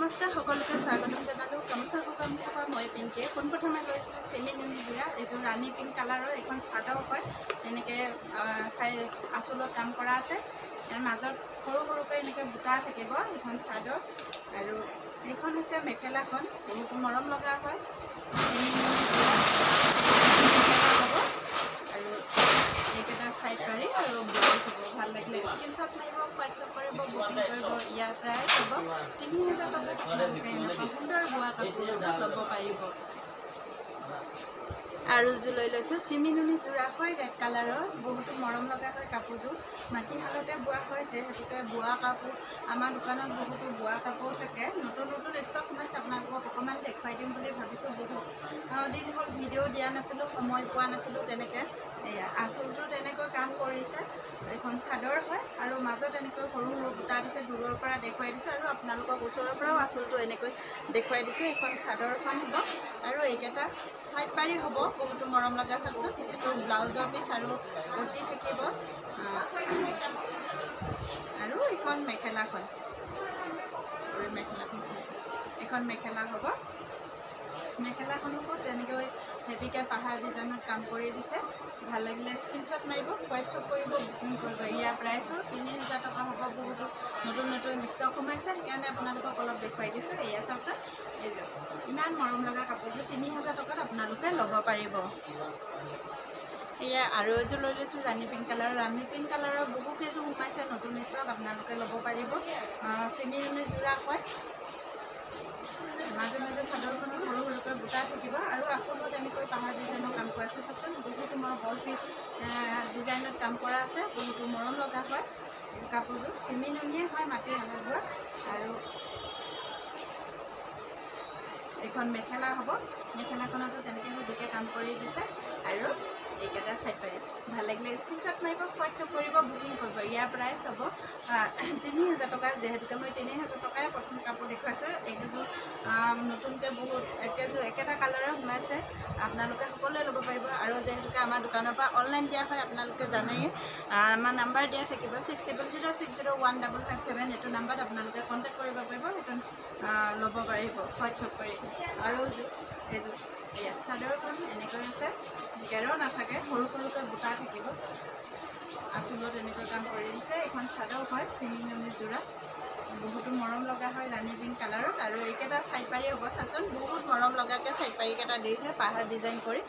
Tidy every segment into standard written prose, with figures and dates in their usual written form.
নমস্কাৰ সকলোকে স্বাগতম জনালোঁ গামোচা দোকানৰ পৰা মই পিংকিয়ে পোনপ্ৰথমে লৈছোঁ চেমি নুনি যোৰা এইযোৰ ৰাণী পিংক কালাৰৰ এখন চাদৰ হয় এনেকৈ আঁচলত কাম কৰা আছে ইয়াৰ মাজত সৰু সৰুকৈ এনেকৈ বুটা থাকিব এখন চাদৰ আৰু এইখন হৈছে মেখেলাখন বহুতো মৰম লগা হয় আৰু এইকেইটা চাইড পাৰি আৰু ব্লাউজ হ'ব ভাল লাগিলে স্ক্ৰীনশ্বট মাৰিব হোৱাটছআপ কৰিব বুকিং কৰিব ইয়াৰ প্ৰাইচ হ'ব ৩০০০ টকা আপোনালোকে এনেকুৱা সুন্দৰ বোৱা কাপোৰ ল'ব পাৰিব আৰু যোৰ লৈ লৈছোঁ চিমি নুনি যোৰা হয় ৰেড কালাৰৰ বহুতো মৰম লগা হয় কাপোৰযোৰ মাটিশালতে বোৱা হয় যিহেতুকে বোৱা কাপোৰ আমাৰ দোকানত বহুতো বোৱা কাপোৰ থাকে নতুন নতুন ষ্টক সোমাইছে আপোনালোকক অকণমান দেখুৱাই দিম বুলি ভাবিছোঁ বহুত দিন হ'ল ভিডিঅ' দিয়া নাছিলোঁ সময় পোৱা নাছিলোঁ তেনেকৈ আঁচলটো তেনেকৈ কাম কৰিছে এখন চাদৰ হয় আৰু মাজত এনেকৈ সৰু সৰু বুটা দিছে দূৰৰ পৰা দেখুৱাই দিছোঁ আৰু আপোনালোকক ওচৰৰ পৰাও আঁচলটো এনেকৈ দেখুৱাই দিছোঁ এখন চাদৰখন হ'ব আৰু এইকেইটা চাইড পাৰি হ'ব বহুতো মৰম লগা চাওকচোন এইটো ব্লাউজৰ পিচ আৰু কুৰ্তি থাকিব আৰু এইখন মেখেলাখন এখন মেখেলা হ'ব মেখেলাখনকো তেনেকৈ হেভিকৈ পাহাৰ ডিজাইনত কাম কৰি দিছে ভাল লাগিলে স্ক্ৰীনশ্বট মাৰিব হোৱাটছআপ কৰিব বুকিং কৰিব ইয়াৰ প্ৰাইচো ৩০০০ টকা হ'ব বহুতো নতুন নতুন ষ্টক সোমাইছে সেইকাৰণে আপোনালোকক অলপ দেখুৱাই দিছোঁ এয়া চাওকচোন এইযোৰ ইমান মৰম লগা কাপোৰযোৰ ৩০০০ টকাত আপোনালোকে ল'ব পাৰিব এয়া আৰু এযোৰ লৈ লৈছোঁ ৰাণী পিংক কালাৰৰ বহু কেইযোৰ সোমাইছে নতুন ষ্টক আপোনালোকে ল'ব পাৰিব চিমি নুনি যোৰা হয় মাজে মাজে চাদৰখনত সৰু সৰুকৈ বুটা থাকিব আৰু আঁচলত এনেকৈ পাহাৰ ডিজাইনৰ কাম কৰা আছে চাওকচোন বহুতো বল পিচ ডিজাইনত কাম কৰা আছে বহুতো মৰম লগা হয় কাপোৰযোৰ চিমি নুনিয়ে হয় মাটিশালত বোৱা আৰু এইখন মেখেলা হ'ব মেখেলাখনতো তেনেকৈ দুকে কাম কৰি দিছে আৰু এইকেইটা চাইড পাৰি ভাল লাগিলে স্ক্ৰীনশ্বট মাৰিব হোৱাটছআপ কৰিব বুকিং কৰিব ইয়াৰ প্ৰাইচ হ'ব ৩০০০ টকা যিহেতুকে মই ৩০০০ টকাই প্ৰথম কাপোৰ দেখুৱাইছোঁ এইকেইযোৰ নতুনকৈ বহুত একেটা কালাৰে সোমাইছে আপোনালোকে সকলোৱে ল'ব পাৰিব আৰু যিহেতুকে আমাৰ দোকানৰ পৰা অনলাইন দিয়া হয় আপোনালোকে জানেই আমাৰ নাম্বাৰ দিয়া থাকিব 6006015557 এইটো নাম্বাৰত আপোনালোকে কণ্টেক্ট কৰিব পাৰিব সেইটো ল'ব পাৰিব হোৱাটছআপ কৰি আৰু এইযোৰ এয়া চাদৰখন এনেকৈ আছে গেৰ নাথাকে সৰু সৰুকৈ বুটা থাকিব আঁচলত এনেকৈ কাম কৰি দিছে এইখন চাদৰ হয় চিমি নুনি যোৰা বহুতো মৰম লগা হয় ৰাণী পিংক কালাৰত আৰু এইকেইটা চাইড পাৰি হ'ব চাওকচোন বহুত মৰম লগাকৈ চাইড পাৰিকেইটা দিছে পাহাৰ ডিজাইন কৰি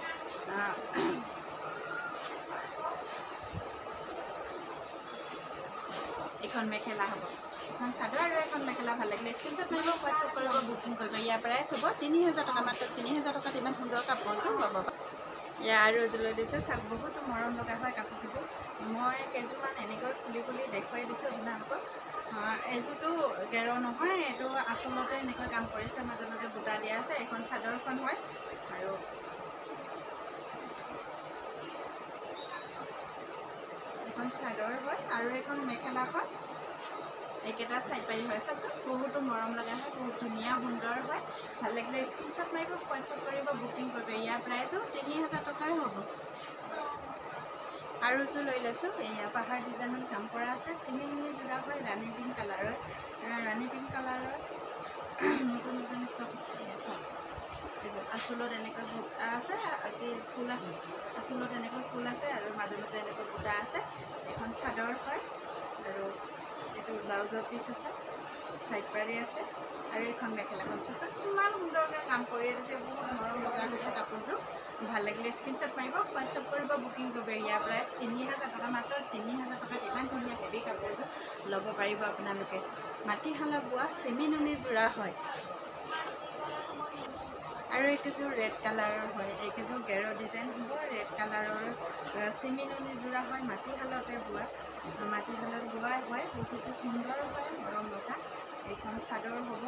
এইখন মেখেলা হ'ব এখন চাদৰ আৰু এখন মেখেলা ভাল লাগিলে স্ক্ৰীনশ্বট মাৰিব হোৱাটছআপ কৰিব বুকিং কৰিব ইয়াৰ প্ৰাইচ হ'ব ৩০০০ টকা মাত্ৰ ৩০০০ টকাত ইমান সুন্দৰ কাপোৰযোৰ ল'ব ইয়াৰ আৰু এযোৰ লৈ দিছে চাওক বহুতো মৰম লগা হয় কাপোৰকেইযোৰ মই কেইযোৰমান এনেকৈ খুলি দেখুৱাই দিছোঁ আপোনালোকক এইযোৰটো গেৰ নহয় এইটো আঁচলতে এনেকৈ কাম কৰিছে মাজে মাজে বুটা দিয়া আছে এখন চাদৰখন হয় আৰু এখন চাদৰ হয় আৰু এখন মেখেলাখন এইকেইটা চাইড পাৰি হয় চাওকচোন বহুতো মৰম লগা হয় বহুত ধুনীয়া সুন্দৰ হয় ভাল লাগিলে স্ক্ৰীনশ্বট মাৰিব হোৱাটছআপ কৰিব বুকিং কৰিব ইয়াৰ প্ৰাইচো ৩০০০ টকাই হ'ব আৰু এযোৰ লৈ লৈছোঁ এয়া পাহাৰ ডিজাইনত কাম কৰা আছে চিমি নুনি যোৰা হয় ৰাণী পিংক কালাৰৰ নতুন নতুন ষ্টক আঁচলত এনেকৈ বুটা আছে ফুল আছে আঁচলত এনেকৈ ফুল আছে আৰু মাজে মাজে এনেকৈ বুটা আছে এখন চাদৰ হয় আৰু এইটো ব্লাউজৰ পিচ আছে চাইড পাৰি আছে আৰু এইখন মেখেলাখন চাওকচোন ইমান সুন্দৰকৈ কাম কৰি দিছে বহুত মৰম লগা হৈছে কাপোৰযোৰ ভাল লাগিলে স্ক্ৰীনশ্বট মাৰিব হোৱাটছআপ কৰিব বুকিং কৰিব ইয়াৰ প্ৰাইচ ৩০০০ টকা মাত্ৰ ৩০০০ টকাত ইমান ধুনীয়া হেভি কাপোৰযোৰ ল'ব পাৰিব আপোনালোকে মাটিশালত বোৱা চিমি নুনি যোৰা হয় আৰু এইকেইযোৰ ৰেড কালাৰৰ হয় এইকেইযোৰ গেৰ ডিজাইন হ'ব ৰেড কালাৰৰ চিমি নুনি যোৰা হয় মাটিশালতে বোৱা মাটিশালত বোৱা হয় বহুতো সুন্দৰ হয় মৰম লগা এইখন চাদৰ হ'ব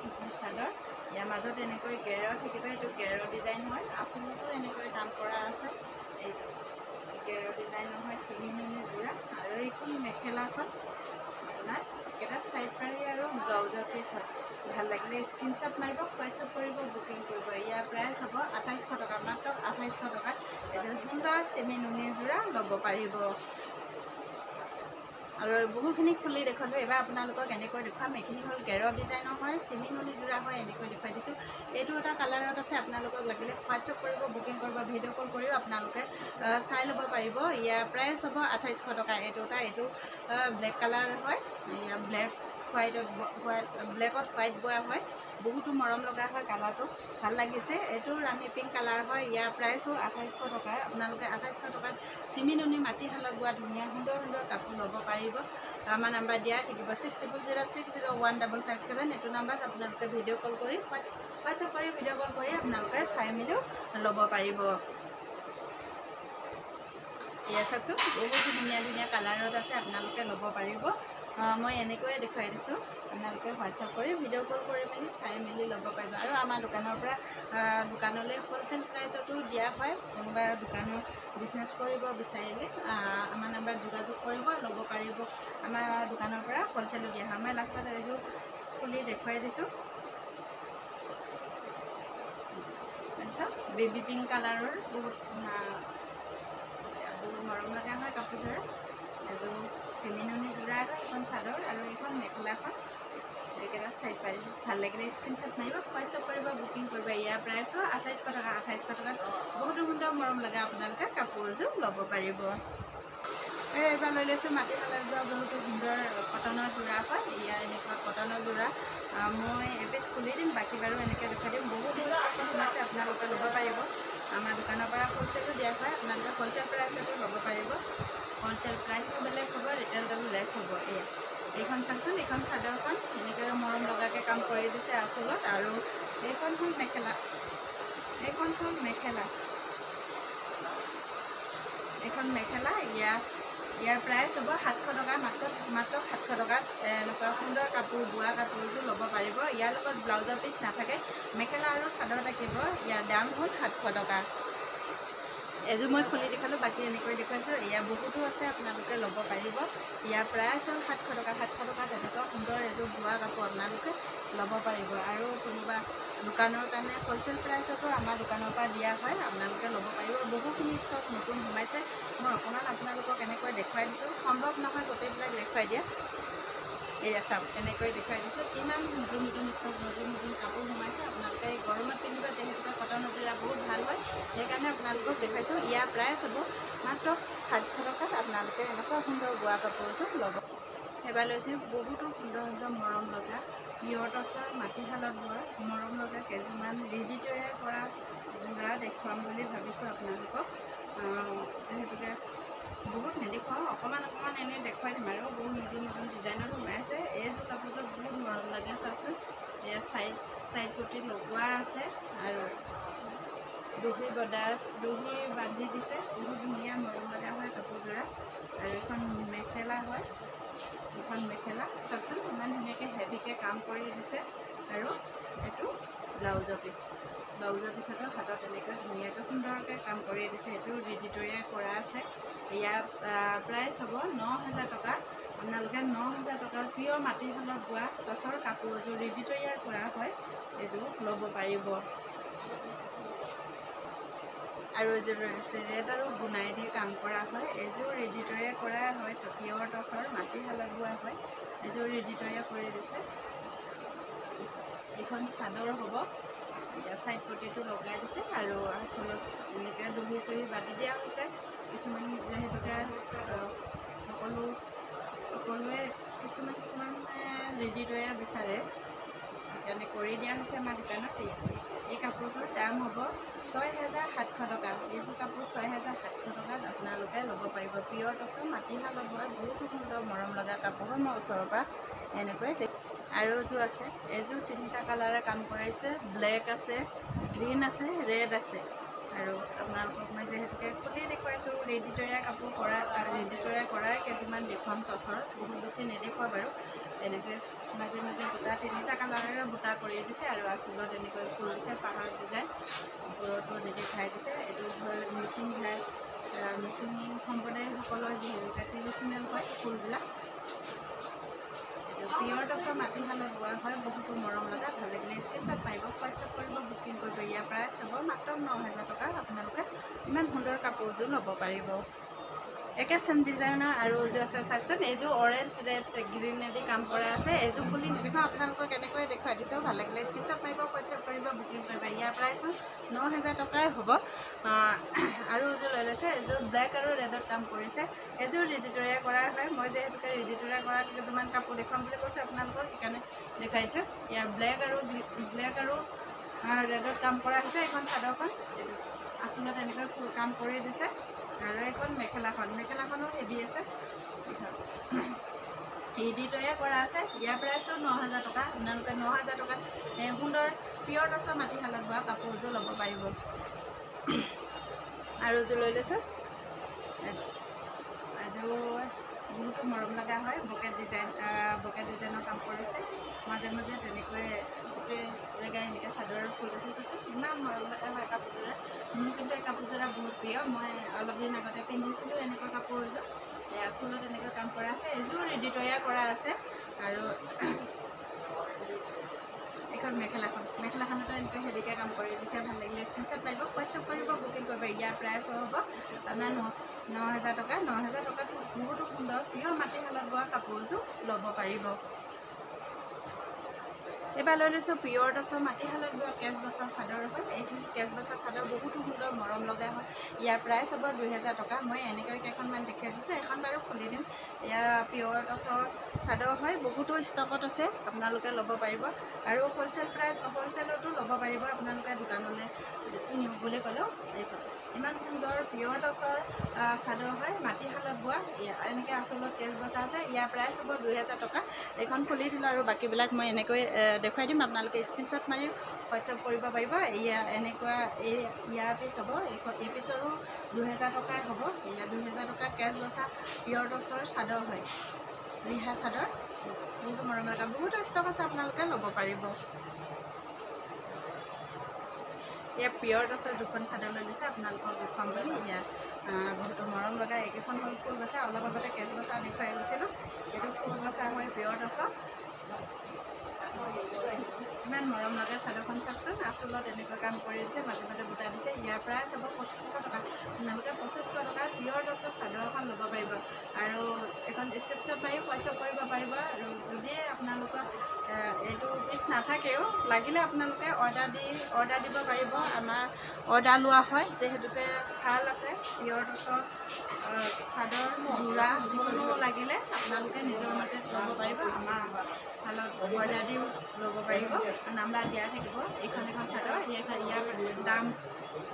এইখন চাদৰ ইয়াৰ মাজত এনেকৈ গেৰ থাকিব এইটো গেৰ ডিজাইন হয় আঁচলতো এনেকৈ কাম কৰা আছে এইযোৰ গেৰ ডিজাইনৰ হয় চিমি নুনি যোৰা আৰু এইখন মেখেলাখন আপোনাৰ একেটা চাইড পাৰি আৰু ব্লাউজৰ পিচ হয় ভাল লাগিলে স্ক্ৰীনশ্বট মাৰিব হোৱাটছআপ কৰিব বুকিং কৰিব ইয়াৰ প্ৰাইচ হ'ব ২৮০০ টকা মাত্ৰ ২৮০০ টকাত এযোৰ সুন্দৰ চিমি নুনি যোৰা ল'ব পাৰিব আৰু বহুখিনি খুলি দেখুৱালোঁ। এবাৰ আপোনালোকক এনেকৈ দেখুৱাম। এইখিনি হ'ল গেৰৰ ডিজাইনৰ হয়, চিমি নুনি যোৰা হয়, এনেকৈ দেখুৱাই দিছোঁ। এইটো এটা কালাৰত আছে, আপোনালোকক লাগিলে হোৱাটছআপ কৰিব, বুকিং কৰিব, ভিডিঅ' কল কৰিও আপোনালোকে চাই ল'ব পাৰিব। ইয়াৰ প্ৰাইচ হ'ব 2800 টকা। এইটো ব্লেক কালাৰ হয়, ইয়াৰ ব্লেকত হোৱাইট বোৱা হয়, বহুতো মৰম লগা হয়, কালাৰটো ভাল লাগিছে। এইটো ৰাণী পিংক কালাৰ হয়, ইয়াৰ প্ৰাইচো 2800 টকা। আপোনালোকে 2800 টকাত চিমি নুনি মাটিশালত বোৱা ধুনীয়া সুন্দৰ সুন্দৰ কাপোৰ ল'ব পাৰিব। আমাৰ নাম্বাৰ দিয়া থাকিব 6006015557। এইটো নাম্বাৰত আপোনালোকে ভিডিঅ' কল কৰি হোৱাটছআপ কৰি ভিডিঅ' কল কৰি আপোনালোকে চাই মেলিও ল'ব পাৰিব। এয়া চাওকচোন, বহুতো ধুনীয়া ধুনীয়া কালাৰত আছে, আপোনালোকে ল'ব পাৰিব। মই এনেকৈয়ে দেখুৱাই দিছোঁ, আপোনালোকে হোৱাটছআপ কৰি ভিডিঅ' কল কৰি মেলি চাই মেলি ল'ব পাৰিব। আৰু আমাৰ দোকানৰ পৰা দোকানলৈ হ'লচেল প্ৰাইজতো দিয়া হয়। কোনোবা দোকানৰ বিজনেছ কৰিব বিচাৰিলে আমাৰ নাম্বাৰত যোগাযোগ কৰিব, ল'ব পাৰিব। আমাৰ দোকানৰ পৰা হ'লচেলো দিয়া হয়। মই লাষ্টত এযোৰ খুলি দেখুৱাই দিছোঁ। তাৰপিছত বেবী পিংক কালাৰৰ বহুত মৰম লগা হয় কাপোৰযোৰ। এযোৰ চিমি নুনি যোৰা হয়, এখন চাদৰ আৰু এইখন মেখেলাখন। এইকেইটা চাইড পাই দিছোঁ। ভাল লাগিলে স্ক্ৰীনশ্বট মাৰিব, হোৱাটছআপ কৰিব, বুকিং কৰিব। ইয়াৰ প্ৰাইচো 2800 টকা। 2800 টকাত বহুতো সুন্দৰ মৰম লগা আপোনালোকে কাপোৰ এযোৰ ল'ব পাৰিব। এইবাৰ লৈ লৈছোঁ মাটিশালত বোৱা বহুতো সুন্দৰ কটনৰ যোৰা হয়। ইয়াৰ এনেকুৱা কটনৰ যোৰা মই এপিচ খুলি দিম, বাকী বাৰু এনেকৈ দেখুৱাই দিম। বহুতো সোমাইছে, আপোনালোকে ল'ব পাৰিব। আমাৰ দোকানৰ পৰা হ'লচেলো দিয়া হয়, আপোনালোকে হ'লচেল প্ৰাইচতো ল'ব পাৰিব। হ'লচেল প্ৰাইচটো বেলেগ হ'ব, ৰিটেইলটো বেলেগ হ'ব। এইখন চাওকচোন, এইখন চাদৰখন এনেকৈ মৰম লগাকৈ কাম কৰি দিছে আঁচলত। আৰু এইখন হ'ল মেখেলা, এইখন হ'ল মেখেলা, এইখন মেখেলা। ইয়াৰ প্ৰাইচ হ'ব 700 টকা। মাত্ৰ 700 টকাত এনেকুৱা সুন্দৰ কাপোৰ, বোৱা কাপোৰযোৰ ল'ব পাৰিব। ইয়াৰ লগত ব্লাউজৰ পিচ নাথাকে, মেখেলা আৰু চাদৰ থাকিব। ইয়াৰ দাম হ'ল 700 টকা। এযোৰ মই খুলি দেখালোঁ, বাকী এনেকৈ দেখুৱাইছোঁ। ইয়াৰ বহুতো আছে, আপোনালোকে ল'ব পাৰিব। ইয়াৰ প্ৰাইচ হ'ল 700 টকা। 700 টকাত এনেকুৱা সুন্দৰ এযোৰ বোৱা কাপোৰ আপোনালোকে ল'ব পাৰিব। আৰু কোনোবা দোকানৰ কাৰণে হ'লচেল প্ৰাইচতো আমাৰ দোকানৰ পৰা দিয়া হয়, আপোনালোকে ল'ব পাৰিব। বহুখিনি ষ্টক নতুন সোমাইছে, মই অকণমান আপোনালোকক এনেকৈ দেখুৱাই দিছোঁ। সম্ভৱ নহয় গোটেইবিলাক দেখুৱাই দিয়া। এয়া চাওক, এনেকৈ দেখুৱাই দিছোঁ। কিমান নতুন নতুন ষ্টক, নতুন নতুন কাপোৰ সোমাইছে। আপোনালোকে গৰমত পিন্ধিব, যিহেতুকে কটনৰ যোৰা বহুত ভাল হয়, সেইকাৰণে আপোনালোকক দেখুৱাইছোঁ। ইয়াৰ প্ৰাইচ হ'ব মাত্ৰ 700 টকাত। আপোনালোকে এনেকুৱা সুন্দৰ বোৱা কাপোৰযোৰ ল'ব। এইবাৰ লৈছোঁ বহুতো সুন্দৰ সুন্দৰ মৰম লগা পিয়ৰ টচৰ মাটিশালত বোৱা মৰম লগা কেইযোৰমান ৰেডি তৈয়াৰ কৰা যোৰা দেখুৱাম বুলি ভাবিছোঁ আপোনালোকক। যিহেতুকে বহুত নেদেখুৱাওঁ, অকণমান এনেই দেখুৱাই দিম। আৰু বহুত নতুন নতুন ডিজাইনত সোমাইছে। এইযোৰ কাপোৰযোৰ বহুত মৰম লাগে, চাওকচোন। এয়া চাইড পটি লগোৱা আছে আৰু দহি বান্ধি দিছে। বহুত ধুনীয়া মৰম লগা হয় কাপোৰযোৰা। আৰু এখন মেখেলা হয়, এখন মেখেলা চাওকচোন, ইমান ধুনীয়াকৈ হেভিকৈ কাম কৰি দিছে। আৰু এইটো ব্লাউজৰ পিচ, ব্লাউজৰ পিছতো হাতত এনেকৈ ধুনীয়াকৈ সুন্দৰকৈ কাম কৰি দিছে। এইটো ৰেডি তৈয়াৰ কৰা আছে। ইয়াৰ প্ৰাইচ হ'ব 9000 টকা। আপোনালোকে 9000 টকাৰ পিয়ৰ মাটিশালত বোৱা টচৰ কাপোৰযোৰ ৰেডি তৈয়াৰ কৰা হয়, এইযোৰ ল'ব পাৰিব। আৰু এযোৰ ৰেড আৰু গুণাই দি কাম কৰা হয়। এযোৰ ৰেডি তৈয়াৰ কৰা হয়, পিয়ৰ টচৰ মাটিশালত বোৱা হয়। এযোৰ ৰেডি তৈয়াৰ কৰি দিছে। এইখন চাদৰ হ'ব। এতিয়া চাইড পটিটো লগাই দিছে আৰু আঁচলত এনেকৈ দহি চহি বান্ধি দিয়া হৈছে। কিছুমান যিহেতুকে সকলোৱে কিছুমান ৰেডি তৈয়াৰ বিচাৰে, সেইকাৰণে কৰি দিয়া হৈছে আমাৰ দোকানত। এই কাপোৰযোৰ দাম হ'ব 6700 টকা। এইযোৰ কাপোৰ 6700 টকাত আপোনালোকে ল'ব পাৰিব। পিয়ৰ টচৰ মাটিশালত বোৱা বহুতো সুন্দৰ মৰম লগা কাপোৰ মই ওচৰৰ পৰা এনেকৈ আৰু এযোৰ আছে। এযোৰ 3টা কালাৰে কাম কৰিছে, ব্লেক আছে, গ্ৰীণ আছে, ৰেড আছে। আৰু আপোনালোকক মই যিহেতুকে খুলি দেখুৱাইছোঁ, ৰেডি তৈয়াৰ কাপোৰ কৰা, ৰেডি তৈয়াৰ কৰাই কেইযোৰমান দেখুৱাম টচৰ। বহুত বেছি নেদেখুৱা বাৰু। এনেকৈ মাজে মাজে বুটা 3টা কালাৰেৰে বুটা কৰি দিছে। আৰু আঁচলত এনেকৈ ফুল দিছে, পাহাৰ ডিজাইন ওপৰতো দেখাই দিছে। এইটো হ'ল মিচিং সম্প্ৰদায়সকলৰ যিহেতুকে ট্ৰেডিশ্যনেল হয় ফুলবিলাক। এইটো পিয়ৰ টচৰ মাটিশালত বোৱা হয়, বহুতো মৰম লগা। ভাল লাগিলে স্ক্ৰীনশ্বট মাৰিব, হোৱাটছআপ কৰিব, বুকিং কৰিব। ইয়াৰ প্ৰাইচ হ'ব মাত্ৰ 9000 টকা। আপোনালোকে ইমান সুন্দৰ কাপোৰযোৰ ল'ব পাৰিব। একে সেম ডিজাইনৰ আৰু যে আছে চাওকচোন এইযোৰ অৰেঞ্জ ৰেড গ্ৰীনেদি কাম কৰা আছে এইযোৰ খুলি নেদেখাওঁ আপোনালোকক কেনেকৈ দেখুৱাই দিছোঁ ভাল লাগিলে স্ক্ৰীনশ্বট মাৰিব হোৱাটছএপ কৰিব বুকিং কৰিব ইয়াৰ প্ৰাইচো 9000 টকাই হ'ব আৰু এইযোৰ লৈ লৈছে এইযোৰ ব্লেক আৰু ৰেডত কাম কৰিছে এইযোৰ ৰেডিটৰিয়া কৰা হয় মই যিহেতুকে ৰেডিটৰিয়া কৰা কিছুমান কাপোৰ দেখুৱাম বুলি কৈছোঁ আপোনালোকক সেইকাৰণে দেখাইছোঁ ইয়াৰ ব্লেক আৰু ৰেডত কাম কৰা হৈছে এখন চাদৰখন আচলতে এনেকৈ কাম কৰি দিছে আৰু এখন মেখেলাখনো হেভি আছে ৰেডিটৰিয়া কৰা আছে ইয়াৰ প্ৰাইচো 9000 টকা আপোনালোকে 9000 টকাত সুন্দৰ পিয়ৰ টচৰ মাটিশালত বোৱা কাপোৰযোৰ ল'ব পাৰিব আৰু এযোৰ লৈ লৈছোঁ এযোৰ বহুতো মৰম লগা হয় বকেট ডিজাইনৰ কাম কৰিছে মাজে মাজে তেনেকৈ গোটেই জেগাই এনেকৈ চাদৰৰ ফুল আছে চাইছে ইমান মৰম লগা হয় কাপোৰযোৰা মোৰ কিন্তু এই কাপোৰযোৰা বহুত প্ৰিয় মই অলপ দিন আগতে পিন্ধিছিলোঁ এনেকুৱা কাপোৰ এযোৰ আচলতে এনেকৈ কাম কৰা আছে এযোৰ ৰেডিটৰিয়া কৰা আছে আৰু এখন মেখেলাখনতো এনেকৈ হেভিকৈ কাম কৰি দিছে ভাল লাগিলে স্ক্ৰীনশ্বট পাৰিব হোৱাটছএপ কৰিব বুকিং কৰিব ইয়াৰ প্ৰাইচ হ'ব আপোনাৰ 9000 টকা 9000 টকাত বহুতো সুন্দৰ প্ৰিয় মাটিশালত বোৱা কাপোৰযোৰ ল'ব পাৰিব এবাৰ লৈ লৈছোঁ পিয়ৰ টচৰ মাটিশালত বোৱা কেচ বচা চাদৰ হয় এইখিনি কেচ বচা চাদৰ বহুতো সুন্দৰ মৰম লগা হয় ইয়াৰ প্ৰাইচ হ'ব 2000 টকা মই এনেকৈ কেইখনমান দেখাই দিছোঁ এখন বাৰু খুলি দিম ইয়াৰ পিয়ৰ টচৰ চাদৰ হয় বহুতো ষ্টকত আছে আপোনালোকে ল'ব পাৰিব আৰু হ'লচেলতো ল'ব পাৰিব আপোনালোকে দোকানলৈ নিওঁ বুলি ক'লেও এইখন ইমান সুন্দৰ পিয়ৰ টচৰ চাদৰ হয় মাটিশালত বোৱা এনেকৈ আচলত কেচ বচা আছে ইয়াৰ প্ৰাইচ হ'ব 2000 টকা এইখন খুলি দিলোঁ আৰু বাকীবিলাক মই এনেকৈ দেখুৱাই দিম আপোনালোকে স্ক্ৰীনশ্বট মাৰি হোৱাটছএপ কৰিব পাৰিব এনেকুৱা ইয়াৰ পিচ হ'ব এই পিচৰো 2000 টকাই হ'ব এয়া 2000 টকা কেচ বচা পিয়ৰ টচৰ চাদৰ হয় ৰিহা চাদৰ বহুতো মৰম লগা বহুতো ষ্টক আছে আপোনালোকে ল'ব পাৰিব ইয়াৰ পিয়ৰ টচৰ দুখন চাদৰ লৈ লৈছে আপোনালোকক দেখুৱাম বুলি ইয়াত বহুতো মৰম লগা এইকেইখন হ'ল ফুল বচা অলপ আগতে কেচ বচা দেখুৱাই গৈছিলোঁ এইটো ফুল বচা হয় পিয়ৰ টচৰ ইমান মৰম লগা চাদৰখন চাওকচোন আচলত এনেকুৱা কাম কৰি দিছে মাজে মাজে বুটা দিছে ইয়াৰ প্ৰাইচ হ'ব 2500 টকা আপোনালোকে 2500 টকাত পিয়ৰ টচৰ চাদৰ এখন ল'ব পাৰিব আৰু এখন স্ক্ৰীনশ্বট মাৰি হোৱাটছএপ কৰিব পাৰিব আৰু যদি আপোনালোকৰ এইটো পিচ নাথাকেও লাগিলে আপোনালোকে অৰ্ডাৰ দিব পাৰিব আমাৰ অৰ্ডাৰ লোৱা হয় যিহেতুকে ভাল আছে পিয়ৰ টচৰ চাদৰ যোৰা যিকোনো লাগিলে আপোনালোকে নিজৰ মতে ল'ব পাৰিব আমাৰ ভালত অৰ্ডাৰ দিও ল'ব পাৰিব নাম্বাৰ দিয়া থাকিব এইখন চাদৰ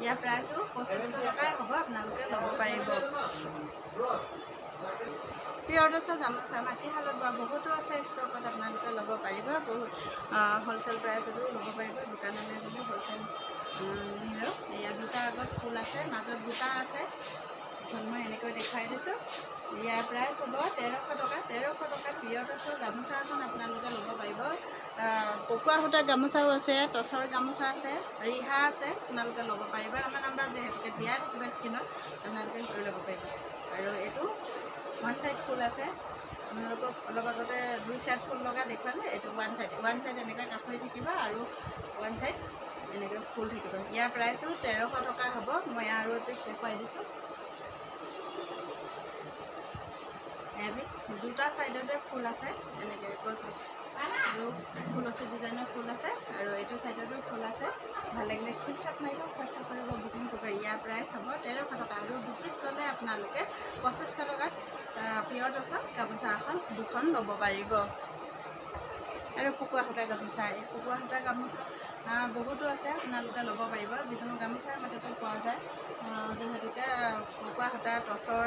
ইয়াৰ প্ৰাইচো 2500 টকাই হ'ব আপোনালোকে ল'ব পাৰিব পিয়ৰ টচৰ গামোচা মাটিশালত বোৱা বহুতো আছে ষ্টকত আপোনালোকে ল'ব পাৰিব বহুত হ'লচেল প্ৰাইচতো ল'ব পাৰিব দোকানলৈ গ'লে হ'লচেল নিলেও ইয়াৰ দুটা আগত ফুল আছে মাজত বুটা আছে এখন মই এনেকৈ দেখুৱাই দিছোঁ ইয়াৰ প্ৰাইচ হ'ব 1300 টকা পিয়ৰ টচৰ গামোচা এখন আপোনালোকে ল'ব পাৰিব পকোৱা সূতাৰ গামোচাও আছে টচৰ গামোচা আছে ৰিহা আছে আপোনালোকে ল'ব পাৰিব আমাৰ নাম্বাৰ যিহেতুকে দিয়া থাকিব স্ক্ৰীণত আপোনালোকে লৈ ল'ব পাৰিব আৰু এইটো ওৱান চাইড ফুল আছে আপোনালোকক অলপ আগতে 2 চাইড ফুল লগা দেখুৱালে এইটো ওৱান চাইড এনেকৈ কাষৰি থাকিব আৰু ওৱান চাইড এনেকৈ ফুল থাকিব ইয়াৰ প্ৰাইচো 1300 টকা হ'ব মই আৰু এপিচ দেখুৱাই দিছোঁ দুটা চাইডতে ফুল আছে এনেকৈ আৰু ফুলচি ডিজাইনৰ ফুল আছে আৰু এইটো চাইডতো ফুল আছে ভাল লাগিলে স্ক্ৰীনশ্বট মাৰিব হোৱাটছএপ কৰিব বুকিং কৰিব ইয়াৰ প্ৰাইচ হ'ব 1300 টকা আৰু দুপিচ ল'লে আপোনালোকে 2500 টকাত পিয়ৰ টচৰ গামোচা এখন দুখন ল'ব পাৰিব আৰু পকোৱা সূতাৰ গামোচা এই পকোৱা সূতাৰ গামোচা বহুতো আছে আপোনালোকে ল'ব পাৰিব যিকোনো গামোচাৰ মাজতে পোৱা যায় যিহেতুকে পকোৱা সূতা টচৰ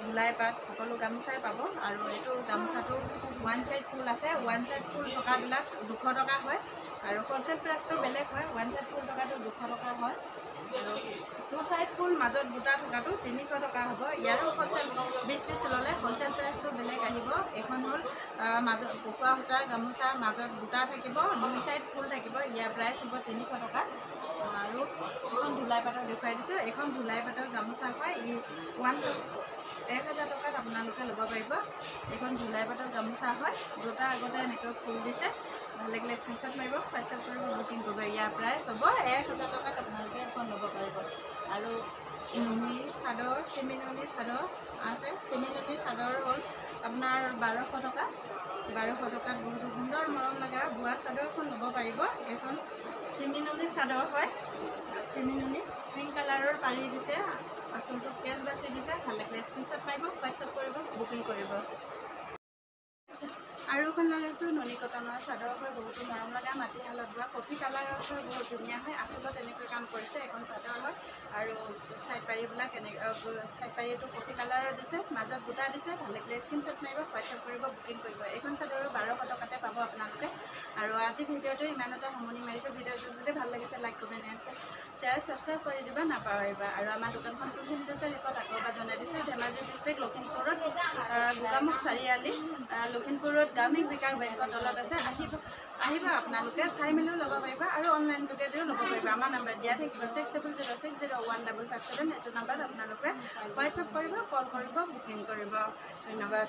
ধুলাই পাত সকলো গামোচাই পাব আৰু এইটো গামোচাটো ওৱান চাইড ফুল আছে ওৱান চাইড ফুল টকাবিলাক 200 টকা হয় আৰু হ'লচেল প্ৰাইচটো বেলেগ হয় ওৱান চাইড ফুল টকাটো 200 টকা হয় আৰু 2 চাইড ফুল মাজত বুটা থকাটো 300 টকা হ'ব ইয়াৰো হ'লচেল 20 পিচ ল'লে হ'লচেল প্ৰাইচটো বেলেগ আহিব এইখন হ'ল মাজত পকোৱা সূতাৰ গামোচা মাজত বুটা থাকিব 2 চাইড ফুল থাকিব ইয়াৰ প্ৰাইচ হ'ব 300 টকা আৰু এখন ধুলাই পাতৰ দেখুৱাই দিছোঁ এইখন ধুলাই পাতৰ গামোচা হয় 1000 টকাত আপোনালোকে ল'ব পাৰিব এইখন ধুলাই পাতৰ গামোচা হয় দুটা আগতে এনেকৈ ফুল দিছে ভাল লাগিলে স্ক্ৰীনশ্বট মাৰিব হোৱাটছএপ কৰিব বুকিং কৰিব ইয়াৰ প্ৰাইচ হ'ব 1000 টকাত আপোনালোকে এখন ল'ব পাৰিব আৰু নুনি চাদৰ চিমি নুনি চাদৰ আছে। চিমি নুনি চাদৰ হ'ল আপোনাৰ 1200 টকা। 1200 টকাত বহুতো সুন্দৰ মৰম লগা বোৱা চাদৰ এখন ল'ব পাৰিব। এইখন চিমি নুনি চাদৰ হয়। চিমি নুনি পিংক কালাৰৰ পাৰি দিছে, আঁচলটো কেচ বাছি দিছে। ভাল লাগিলে স্ক্ৰীনশ্বট মাৰিব, হোৱাটছআপ কৰিব, বুকিং কৰিব। আৰু এখন লৈ লৈছোঁ নুনি কটনৰ চাদৰ হয়, বহুতো মৰম লগা মাটিশালত বোৱা কফি কালাৰৰ হয়, বহুত ধুনীয়া হয়। আচলতে এনেকৈ কাম কৰিছে। এখন চাদৰ হয় আৰু চাইড পাৰিবিলাক চাইড পাৰিটো কফি কালাৰৰ দিছে, মাজত বুটা দিছে। ভাল লাগিলে স্ক্ৰীনশ্বট মাৰিব, হোৱাটছআপ কৰিব, বুকিং কৰিব। এইখন চাদৰো 1200 টকাতে পাব আপোনালোকে। আৰু আজি ভিডিঅ'টো ইমানতে সামৰণি মাৰিছোঁ। ভিডিঅ'টো যদি ভাল লাগিছে like comment and share subscribe কৰি দিব নাপাহৰিবা। আৰু আমাৰ দোকানখন কোনখিনিত আছে শেষত আকৌ এবাৰ জনাই দিছোঁ। ধেমাজি ডিষ্ট্ৰিক্ট লখিমপুৰত গোগামুখ চাৰিআলি, লখিমপুৰত গ্ৰামীণ বিকাশ বেংকৰ তলত আছে। আহিব আপোনালোকে, চাই মেলিও ল'ব পাৰিব আৰু অনলাইন যোগেদিও ল'ব পাৰিব। আমাৰ নাম্বাৰ দিয়া থাকিব 6006060157। এইটো নাম্বাৰত আপোনালোকে হোৱাটছআপ কৰিব, কল কৰিব, বুকিং কৰিব। ধন্যবাদ।